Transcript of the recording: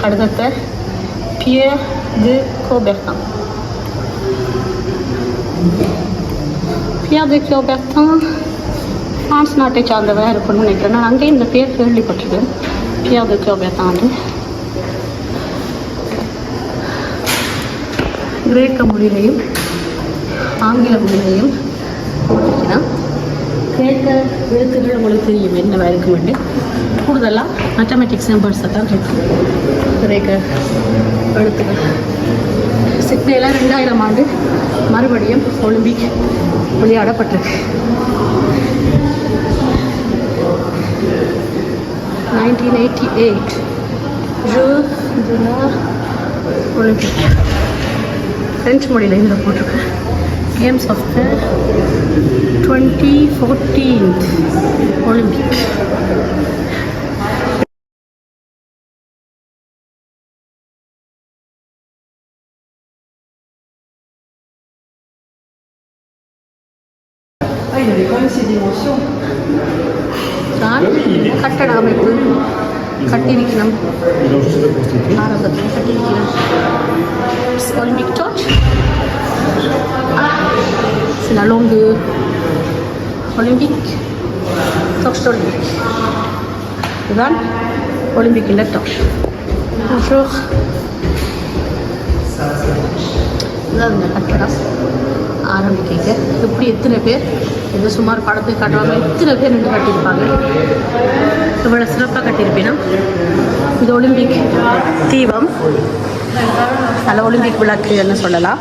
கடிதத்தை பியர் தி கோபெர்தான். பியர் தி கோபெர்தான் பிரான்ஸ் நாட்டை சார்ந்தவராக இருக்கணும்னு நினைக்கிறேன். நான் அங்கேயும் இந்த பேர் கேள்விப்பட்டிருக்கேன். பியர் தி கோபெர்தான் கிரேக்க மொழியிலையும் ஆங்கில மொழியிலையும் போட்டிருக்கிறேன். கிரேக்க எழுத்துக்கள் உங்களுக்கு தெரியும் என்னவாக இருக்குமெண்டு. கூடுதலாக மேத்தமெட்டிக்ஸ் நம்பர்ஸை தான் இருக்கும் கிரேக்க எழுத்துக்கள். சிட்னியில் 2000 ஆண்டு மறுபடியும் ஒலிம்பிக் விளையாடப்பட்டிருக்கு. 1988 ஒலிம்பிக் ஃப்ரெஞ்சு மொழியில் இதில் போட்டிருக்கேன். Games of the 2014 Olympic. நான் கட்டட அமைப்பு கட்டியிருக்கிறோம். ஆரம்பத்தில் கட்டியிருக்கிறோம். Olympic torch c'est la longue olympique torche olympique. இதுதான் ஒலிம்பிக் இல்லை டார்ச். bonjour. இதுதான் இந்த கட்டடம் ஆரம்பிக்க எப்படி எத்தனை பேர் இந்த சுமார் படத்துக்கு காட்டுவாங்க, எத்தனை பேர் நின்று கட்டியிருப்பாங்க. இவ்வளோ சிறப்பாக கட்டியிருப்பேன்னா இது ஒலிம்பிக் தீபம், நல்ல ஒலிம்பிக் விளக்கு என்ன சொல்லலாம்.